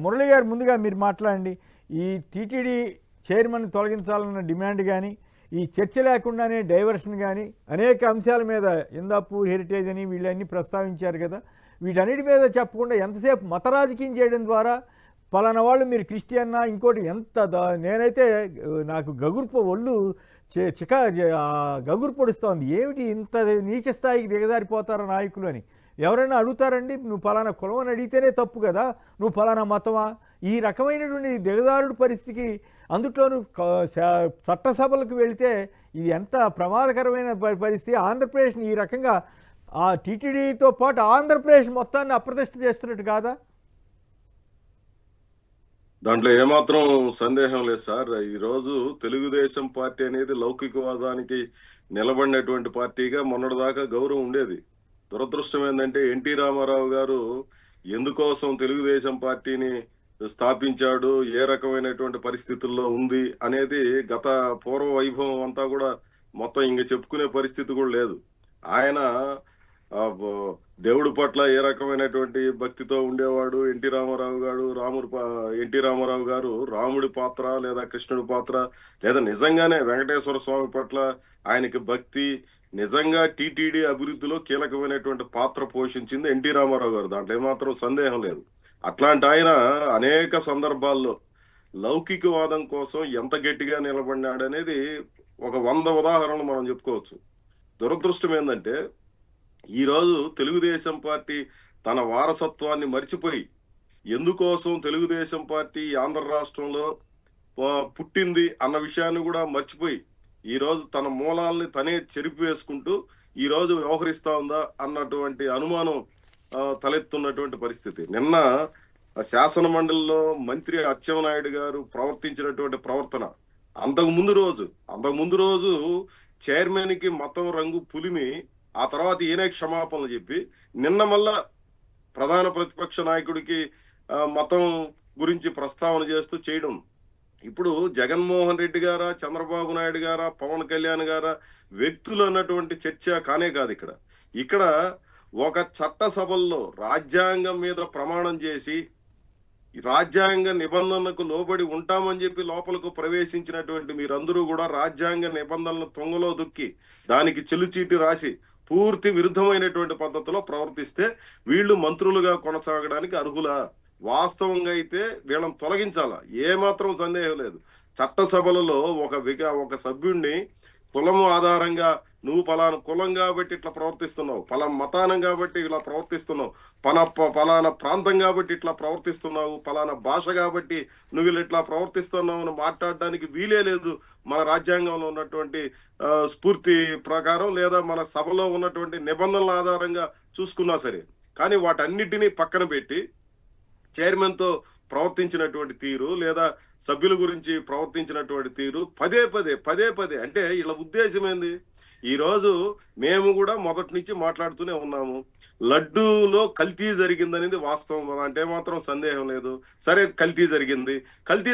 మురళి గారు ముందుగా మీరు మాట్లాడండి. ఈ టీటీడీ చైర్మన్ తొలగించాలన్న డిమాండ్ కానీ, ఈ చర్చ లేకుండానే డైవర్షన్ కానీ, అనేక అంశాల మీద ఇందాపూర్ హెరిటేజ్ అని వీళ్ళన్నీ ప్రస్తావించారు కదా. వీటన్నిటి మీద చెప్పకుండా ఎంతసేపు మత రాజకీయం చేయడం ద్వారా పలానా వాళ్ళు మీరు క్రిస్టియన్నా ఇంకోటి నేనైతే నాకు గగుర్పు ఒళ్ళు గగురు పొడుస్తోంది. ఏమిటి ఇంత నీచ స్థాయికి దిగజారిపోతారా నాయకులు అని ఎవరైనా అడుగుతారండి? నువ్వు పలానా కులం అని అడిగితేనే తప్పు కదా, నువ్వు పలానా మతమా? ఈ రకమైనటువంటి దిగజారుడు పరిస్థితికి, అందులోనూ చట్టసభలకు వెళితే ఇది ఎంత ప్రమాదకరమైన పరిస్థితి. ఆంధ్రప్రదేశ్ని ఈ రకంగా ఆ టీటీడీతో పాటు ఆంధ్రప్రదేశ్ మొత్తాన్ని అప్రతిష్ట చేస్తున్నట్టు కాదా? దాంట్లో ఏమాత్రం సందేహం లేదు సార్. ఈరోజు తెలుగుదేశం పార్టీ అనేది లౌకికవాదానికి నిలబడినటువంటి పార్టీగా మొన్నటిదాకా గౌరవం ఉండేది. దురదృష్టం ఏంటంటే ఎన్టీ రామారావు గారు ఎందుకోసం తెలుగుదేశం పార్టీని స్థాపించాడు, ఏ రకమైనటువంటి పరిస్థితుల్లో ఉంది అనేది గత పూర్వ వైభవం అంతా కూడా మొత్తం ఇంక చెప్పుకునే పరిస్థితి కూడా లేదు. ఆయన దేవుడి పట్ల ఏ రకమైనటువంటి భక్తితో ఉండేవాడు ఎన్టీ రామారావు గారు. ఎన్టీ రామారావు గారు రాముడి పాత్ర లేదా కృష్ణుడి పాత్ర లేదా నిజంగానే వెంకటేశ్వర స్వామి పట్ల ఆయనకి భక్తి, నిజంగా టీటీడీ అభివృద్ధిలో కీలకమైనటువంటి పాత్ర పోషించింది ఎన్టీ రామారావు గారు. దాంట్లో ఏమాత్రం సందేహం లేదు. అట్లాంటి ఆయన అనేక సందర్భాల్లో లౌకికవాదం కోసం ఎంత గట్టిగా నిలబడినాడనేది ఒక 100 ఉదాహరణలు మనం చెప్పుకోవచ్చు. దురదృష్టం ఏంటంటే ఈరోజు తెలుగుదేశం పార్టీ తన వారసత్వాన్ని మర్చిపోయి, ఎందుకోసం తెలుగుదేశం పార్టీ ఆంధ్ర రాష్ట్రంలో పుట్టింది అన్న విషయాన్ని కూడా మర్చిపోయి, ఈరోజు తన మూలాల్ని తనే చెరిపి వేసుకుంటూ ఈరోజు వ్యవహరిస్తా ఉందా అన్నటువంటి అనుమానం తలెత్తున్నటువంటి పరిస్థితి. నిన్న శాసన మండలిలో మంత్రి అచ్చెన్నాయుడు గారు ప్రవర్తించినటువంటి ప్రవర్తన, అంతకు ముందు రోజు చైర్మన్ కి మతం రంగు పులిమి, ఆ తర్వాత ఈయనే క్షమాపణలు చెప్పి నిన్న మళ్ళా ప్రధాన ప్రతిపక్ష నాయకుడికి మతం గురించి ప్రస్తావన చేస్తూ చేయడం. ఇప్పుడు జగన్మోహన్ రెడ్డి గారా, చంద్రబాబు నాయుడు గారా, పవన్ కళ్యాణ్ గారా వ్యక్తులు అన్నటువంటి చర్చ కానే కాదు. ఇక్కడ ఒక చట్టసభల్లో రాజ్యాంగం మీద ప్రమాణం చేసి రాజ్యాంగ నిబంధనలకు లోబడి ఉంటామని చెప్పి లోపలకు ప్రవేశించినటువంటి మీరందరూ కూడా రాజ్యాంగ నిబంధనలను తొంగలో దుక్కి దానికి చెల్లుచీటి రాసి పూర్తి విరుద్ధమైనటువంటి పద్ధతిలో ప్రవర్తిస్తే వీళ్ళు మంత్రులుగా కొనసాగడానికి అర్హులా? వాస్తవంగా అయితే వీళ్ళని తొలగించాలా, ఏమాత్రం సందేహం లేదు. చట్టసభలలో ఒక సభ్యుడిని కులము ఆధారంగా, నువ్వు పలానా కులం కాబట్టి ఇట్లా ప్రవర్తిస్తున్నావు, పలానా మతానం కాబట్టి ఇలా ప్రవర్తిస్తున్నావు, పలానా ప్రాంతం కాబట్టి ఇట్లా ప్రవర్తిస్తున్నావు, పలానా భాష కాబట్టి నువ్వు ఇట్లా ప్రవర్తిస్తున్నావు అని మాట్లాడడానికి వీలే లేదు మన రాజ్యాంగంలో ఉన్నటువంటి స్ఫూర్తి ప్రకారం, లేదా మన సభలో ఉన్నటువంటి నిబంధనల ఆధారంగా చూసుకున్నా సరే. కానీ వాటన్నిటినీ పక్కన పెట్టి చైర్మన్తో ప్రవర్తించినటువంటి తీరు లేదా సభ్యుల గురించి ప్రవర్తించినటువంటి తీరు పదే పదే అంటే ఇలా ఉద్దేశం ఏంది? ఈరోజు మేము కూడా మొదటి నుంచి మాట్లాడుతూనే ఉన్నాము, లడ్డూలో కల్తీ జరిగిందనేది వాస్తవం అంటే మాత్రం సందేహం లేదు. సరే, కల్తీ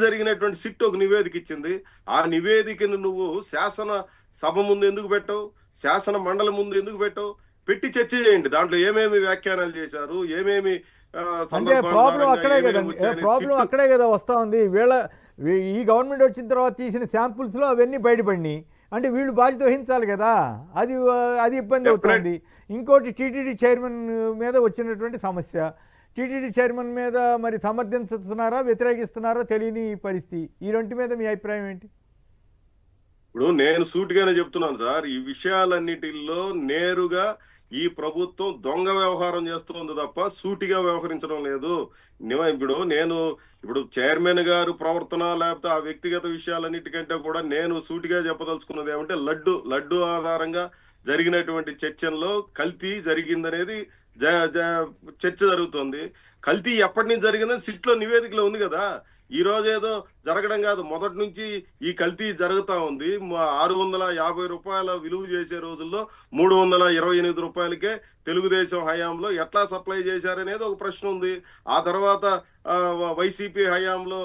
జరిగినటువంటి సిట్ ఒక నివేదిక ఇచ్చింది. ఆ నివేదికను నువ్వు శాసన సభ ముందు ఎందుకు పెట్టావు, శాసన మండలి ముందు ఎందుకు పెట్టావు? పెట్టి చర్చ చేయండి. దాంట్లో ఏమేమి వ్యాఖ్యానాలు చేశారు, ఏమేమి అంటే ప్రాబ్లం అక్కడే కదా వస్తూ ఉంది. ఈ గవర్నమెంట్ వచ్చిన తర్వాత తీసిన శాంపుల్స్లో అవన్నీ బయటపడినాయి. అంటే వీళ్ళు బాధ్యత వహించాలి కదా, అది ఇబ్బంది అవుతుంది. ఇంకోటి టీటీడీ చైర్మన్ మీద వచ్చినటువంటి సమస్య, టీటీడీ చైర్మన్ మీద మరి సమర్థిస్తున్నారా వ్యతిరేకిస్తున్నారా తెలియని పరిస్థితి. ఈ రెంటి మీద మీ అభిప్రాయం ఏంటి? ఇప్పుడు నేను సూటిగానే చెప్తున్నాను సార్, ఈ విషయాలన్నిటిలో నేరుగా ఈ ప్రభుత్వం దొంగ వ్యవహారం చేస్తుంది తప్ప సూటిగా వ్యవహరించడం లేదు. ఇప్పుడు చైర్మన్ గారు ప్రవర్తన లేకపోతే ఆ వ్యక్తిగత విషయాలన్నిటికంటే కూడా నేను సూటిగా చెప్పదలుచుకున్నది ఏమంటే, లడ్డు ఆధారంగా జరిగినటువంటి చర్చల్లో కల్తీ జరిగిందనేది చర్చ జరుగుతుంది. కల్తీ ఎప్పటి నుంచి జరిగిందని సిట్లో నివేదికలో ఉంది కదా. ఈ రోజు ఏదో జరగడం కాదు, మొదటి నుంచి ఈ కల్తీ జరుగుతూ ఉంది. 650 రూపాయల విలువ చేసే రోజుల్లో 328 రూపాయలకే తెలుగుదేశం హయాంలో ఎట్లా సప్లై చేశారనేది ఒక ప్రశ్న ఉంది. ఆ తర్వాత వైసీపీ హయాంలో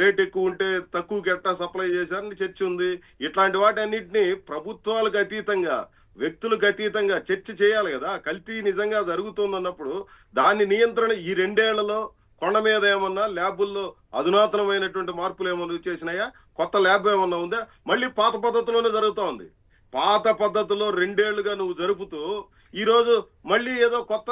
రేట్ ఎక్కువ ఉంటే తక్కువకి ఎట్లా సప్లై చేశారని చర్చ ఉంది. ఇట్లాంటి వాటన్నిటిని ప్రభుత్వాలకు అతీతంగా, వ్యక్తులకు అతీతంగా చర్చ చేయాలి కదా. కల్తీ నిజంగా జరుగుతుందన్నప్పుడు దాని నియంత్రణ ఈ 2 ఏళ్లలో కొండ మీద ఏమన్నా ల్యాబుల్లో అధునాతనమైనటువంటి మార్పులు ఏమన్నా చేసినాయా? కొత్త ల్యాబ్ ఏమన్నా ఉందా? మళ్ళీ పాత పద్ధతిలోనే జరుగుతూ ఉంది. పాత పద్ధతిలో 2 ఏళ్లుగా నువ్వు జరుపుతూ ఈరోజు మళ్ళీ ఏదో కొత్త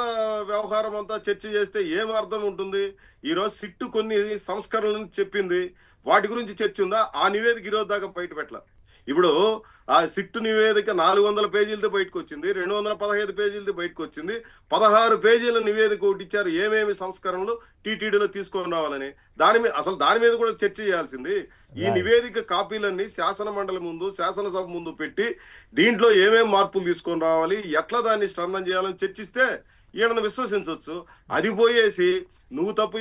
వ్యవహారం అంతా చర్చ చేస్తే ఏం అర్థం ఉంటుంది? ఈరోజు సిట్టు కొన్ని సంస్కరణలను చెప్పింది, వాటి గురించి చర్చ ఉందా? ఆ నివేదిక ఈరోజు దాకా బయట పెట్టాల. ఇప్పుడు ఆ సిట్టు నివేదిక 400 పేజీలతో బయటకు వచ్చింది, 215 పేజీలతో బయటకు వచ్చింది, 16 పేజీల నివేదిక ఒకటి ఇచ్చారు ఏమేమి సంస్కరణలు టీటీడీలో తీసుకొని రావాలని. దాని మీద కూడా చర్చ చేయాల్సింది. ఈ నివేదిక కాపీలన్నీ శాసన మండలి ముందు, శాసనసభ ముందు పెట్టి దీంట్లో ఏమేమి మార్పులు తీసుకొని రావాలి, ఎట్లా దాన్ని స్ట్రెంథన్ చేయాలని చర్చిస్తే ఈయనను విశ్వసించవచ్చు. అది పోయేసి నువ్వు తప్పు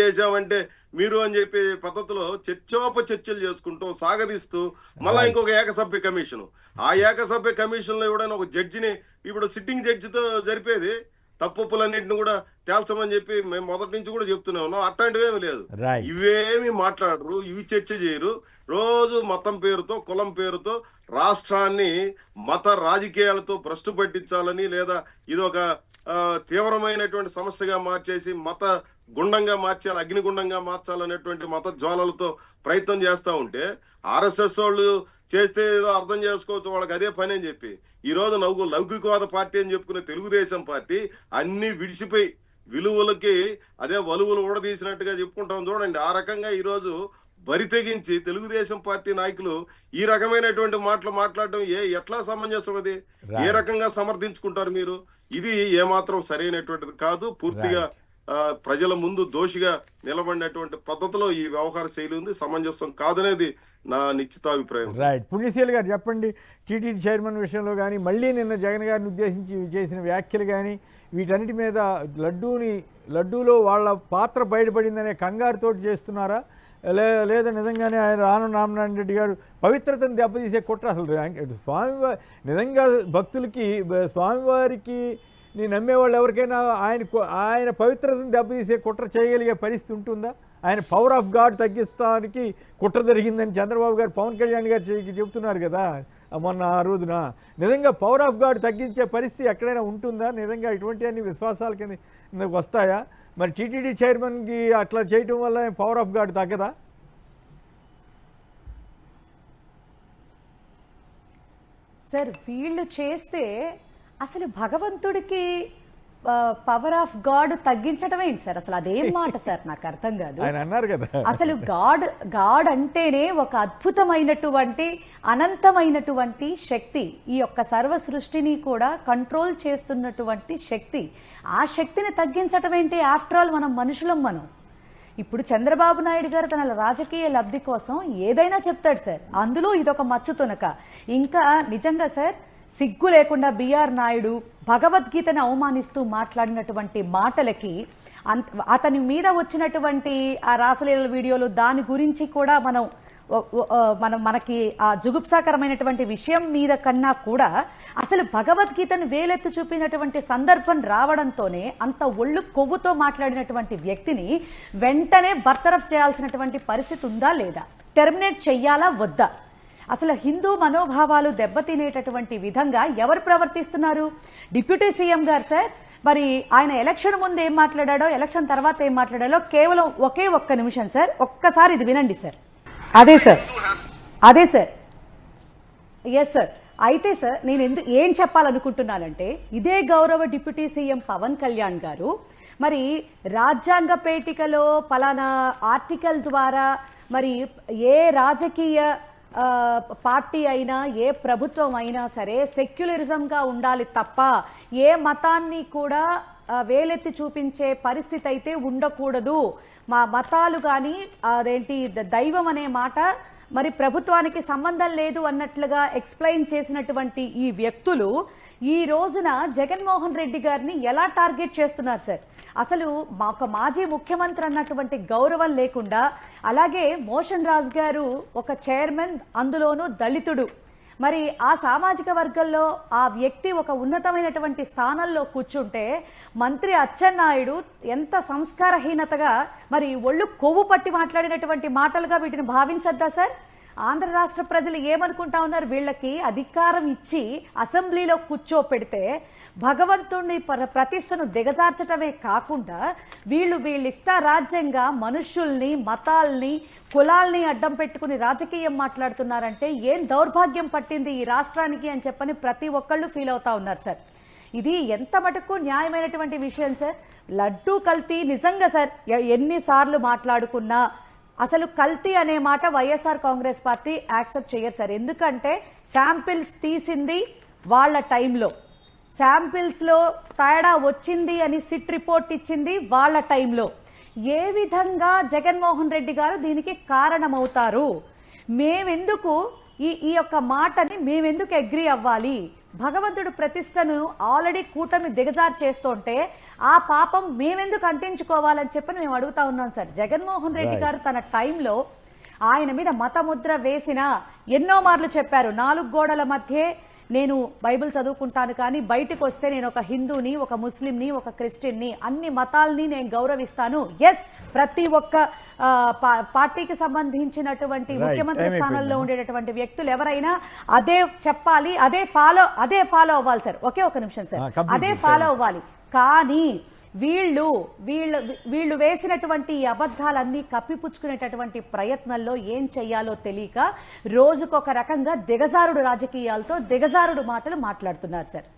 చేసావంటే మీరు అని చెప్పే పద్ధతిలో చర్చలు చేసుకుంటూ సాగదీస్తూ మళ్ళా ఇంకొక ఏకసభ్య కమిషన్, ఆ ఏకసభ్య కమిషన్ లో ఎవడైనా ఒక జడ్జిని ఇప్పుడు సిట్టింగ్ జడ్జితో జరిపేది తప్పులన్నింటిని కూడా తేల్చమని చెప్పి మేము మొదటి నుంచి కూడా చెప్తూనే ఉన్నాం. అట్లాంటివి ఏమి లేదు, ఇవేమి మాట్లాడరు, ఇవి చర్చ చేయరు. రోజు మతం పేరుతో, కులం పేరుతో రాష్ట్రాన్ని మత రాజకీయాలతో భ్రష్టు పట్టించాలని, లేదా ఇది ఒక తీవ్రమైనటువంటి సమస్యగా మార్చేసి మత గుండంగా మార్చాలి, అగ్నిగుండంగా మార్చాలనేటువంటి మత జ్వాలలతో ప్రయత్నం చేస్తూ ఉంటే ఆర్ఎస్ఎస్ వాళ్ళు చేస్తే ఏదో అర్థం చేసుకోవచ్చు, వాళ్ళకి అదే పని అని చెప్పి ఈ రోజు లౌకికవాద పార్టీ అని చెప్పుకునే తెలుగుదేశం పార్టీ అన్ని విడిచిపోయి విలువలకి అదే వలువలు ఊడదీసినట్టుగా చెప్పుకుంటాం చూడండి. ఆ రకంగా ఈరోజు బరి తెగించి తెలుగుదేశం పార్టీ నాయకులు ఈ రకమైనటువంటి మాటలు మాట్లాడడం ఎట్లా సమంజసం? అది ఏ రకంగా సమర్థించుకుంటారు మీరు? ఇది ఏమాత్రం సరైనటువంటిది కాదు. పూర్తిగా ప్రజల ముందు దోషిగా నిలబడినటువంటి పద్ధతిలో ఈ వ్యవహార శైలి ఉంది, సమంజసం కాదనేది నా నిశ్చితాభిప్రాయం. రైట్. పుణ్యశీల్ గారు చెప్పండి, టీటీడీ చైర్మన్ విషయంలో కానీ, మళ్ళీ నిన్న జగన్ గారిని ఉద్దేశించి చేసిన వ్యాఖ్యలు కానీ, వీటన్నిటి మీద లడ్డూలో వాళ్ళ పాత్ర బయటపడిందనే కంగారుతోటి చేస్తున్నారా, లేదా నిజంగానే ఆయన ఆనం రామనారాయణ రెడ్డి గారు పవిత్రతను దెబ్బతీసే కుట్ర? అసలు స్వామివారి నిజంగా భక్తులకి, స్వామివారికి నీ నమ్మేవాళ్ళు ఎవరికైనా ఆయన పవిత్రతను దెబ్బతీసే కుట్ర చేయగలిగే పరిస్థితి ఉంటుందా? ఆయన పవర్ ఆఫ్ గాడ్ తగ్గిస్తానికి కుట్ర జరిగిందని చంద్రబాబు గారు పవన్ కళ్యాణ్ గారు చెబుతున్నారు కదా మొన్న ఆ రోజున. నిజంగా పవర్ ఆఫ్ గాడ్ తగ్గించే పరిస్థితి ఎక్కడైనా ఉంటుందా? నిజంగా ఇటువంటివన్నీ విశ్వాసాల కింద వస్తాయా? మరి టీటీడీ చైర్మన్కి అట్లా చేయటం వల్ల పవర్ ఆఫ్ గాడ్ తగ్గదా? సార్ వీళ్ళు చేస్తే అసలు భగవంతుడికి పవర్ ఆఫ్ గాడ్ తగ్గించడం ఏంటి సార్? అసలు అదేం మాట సార్, నాకు అర్థం కాదు. ఆయన అన్నారు కదా, అసలు గాడ్ అంటేనే ఒక అద్భుతమైనటువంటి అనంతమైనటువంటి శక్తి, ఈ యొక్క సర్వ సృష్టిని కూడా కంట్రోల్ చేస్తున్నటువంటి శక్తి. ఆ శక్తిని తగ్గించటం ఏంటి? ఆఫ్టర్ ఆల్ మనం మనుషులం. మనం ఇప్పుడు చంద్రబాబు నాయుడు గారు తన రాజకీయ లబ్ధి కోసం ఏదైనా చెప్తాడు సార్, అందులో ఇదొక మచ్చు తునక. ఇంకా నిజంగా సార్ సిగ్గు లేకుండా బిఆర్ నాయుడు భగవద్గీతను అవమానిస్తూ మాట్లాడినటువంటి మాటలకి, అతని మీద వచ్చినటువంటి ఆ రాసలీల వీడియోలు, దాని గురించి కూడా మనకి ఆ జుగుప్సాకరమైనటువంటి విషయం మీద కన్నా కూడా అసలు భగవద్గీతను వేలెత్తు చూపినటువంటి సందర్భం రావడంతోనే అంత ఒళ్ళు కొవ్వుతో మాట్లాడినటువంటి వ్యక్తిని వెంటనే బర్తరఫ్ చేయాల్సినటువంటి పరిస్థితి ఉందా లేదా? టెర్మినేట్ చెయ్యాలా వద్దా? అసలు హిందూ మనోభావాలు దెబ్బతినేటటువంటి విధంగా ఎవరు ప్రవర్తిస్తున్నారు? డిప్యూటీ సీఎం గారు సార్, మరి ఆయన ఎలక్షన్ ముందు ఏం మాట్లాడాడో, ఎలక్షన్ తర్వాత ఏం మాట్లాడాడో కేవలం ఒక్క నిమిషం సార్, ఒక్కసారి ఇది వినండి సార్. అదే సార్ ఎస్ సార్. అయితే సార్ నేను ఏం చెప్పాలనుకుంటున్నానంటే, ఇదే గౌరవ డిప్యూటీ సీఎం పవన్ కళ్యాణ్ గారు మరి రాజ్యాంగ పేటికలో పలానా ఆర్టికల్ ద్వారా మరి ఏ రాజకీయ పార్టీ అయినా, ఏ ప్రభుత్వం అయినా సరే సెక్యులరిజంగా ఉండాలి తప్ప ఏ మతాన్ని కూడా వేలెత్తి చూపించే పరిస్థితి అయితే ఉండకూడదు. మా మతాలు కానీ అదేంటి దైవం అనే మాట మరి ప్రభుత్వానికి సంబంధం లేదు అన్నట్లుగా ఎక్స్ప్లెయిన్ చేసినటువంటి ఈ వ్యక్తులు ఈ రోజున జగన్మోహన్ రెడ్డి గారిని ఎలా టార్గెట్ చేస్తున్నారు సార్? అసలు ఒక మాజీ ముఖ్యమంత్రి అన్నటువంటి గౌరవం లేకుండా, అలాగే మోషన్ రాజ్ గారు ఒక చైర్మన్, అందులోనూ దళితుడు, మరి ఆ సామాజిక వర్గంలో ఆ వ్యక్తి ఒక ఉన్నతమైనటువంటి స్థానంలో కూర్చుంటే మంత్రి అచ్చెన్నాయుడు ఎంత సంస్కారహీనతగా మరి ఒళ్ళు కొవ్వు పట్టి మాట్లాడినటువంటి మాటలుగా వీటిని భావించద్దా సార్? ఆంధ్ర రాష్ట్ర ప్రజలు ఏమనుకుంటా ఉన్నారు? వీళ్ళకి అధికారం ఇచ్చి అసెంబ్లీలో కూర్చోపెడితే భగవంతుని ప్రతిష్టను దిగజార్చటమే కాకుండా వీళ్ళిష్ట రాజ్యంగా మనుషుల్ని, మతాల్ని, కులాల్ని అడ్డం పెట్టుకుని రాజకీయం మాట్లాడుతున్నారంటే ఏం దౌర్భాగ్యం పట్టింది ఈ రాష్ట్రానికి అని చెప్పని ప్రతి ఒక్కళ్ళు ఫీల్ అవుతా ఉన్నారు సార్. ఇది ఎంత మటుకు న్యాయమైనటువంటి విషయం సార్? లడ్డూ కల్తీ నిజంగా సార్ ఎన్నిసార్లు మాట్లాడుకున్నా అసలు కల్తీ అనే మాట వైఎస్ఆర్ కాంగ్రెస్ పార్టీ యాక్సెప్ట్ చేయరు సార్. ఎందుకంటే శాంపిల్స్ తీసింది వాళ్ళ టైంలో, శాంపిల్స్లో తేడా వచ్చింది అని సిట్ రిపోర్ట్ ఇచ్చింది వాళ్ళ టైంలో. ఏ విధంగా జగన్మోహన్ రెడ్డి గారు దీనికి కారణమవుతారు? మేమెందుకు ఈ యొక్క మాటని మేమెందుకు అగ్రీ అవ్వాలి? భగవంతుడు ప్రతిష్టను ఆల్రెడీ కూటమి దిగజారు చేస్తుంటే ఆ పాపం మేమెందుకు అంటించుకోవాలని చెప్పని మేము అడుగుతా ఉన్నాం సార్. జగన్మోహన్ రెడ్డి గారు తన టైంలో ఆయన మీద మతముద్ర వేసిన ఎన్నో మార్లు చెప్పారు, 4 గోడల మధ్యే నేను బైబిల్ చదువుకుంటాను, కానీ బయటకు వస్తే నేను ఒక హిందూని, ఒక ముస్లింని, ఒక క్రిస్టియన్ని, అన్ని మతాల్ని నేను గౌరవిస్తాను. ఎస్, ప్రతి ఒక్క పార్టీకి సంబంధించినటువంటి ముఖ్యమంత్రి స్థానంలో ఉండేటటువంటి వ్యక్తులు ఎవరైనా అదే చెప్పాలి, అదే ఫాలో అవ్వాలి సార్. ఒక నిమిషం సార్, అదే ఫాలో అవ్వాలి. కానీ వీళ్ళు వేసినటువంటి ఈ అబద్ధాలన్నీ కప్పిపుచ్చుకునేటటువంటి ప్రయత్నంలో ఏం చెయ్యాలో తెలియక రోజుకొక రకంగా దిగజారుడు రాజకీయాలతో దిగజారుడు మాటలు మాట్లాడుతున్నారు సార్.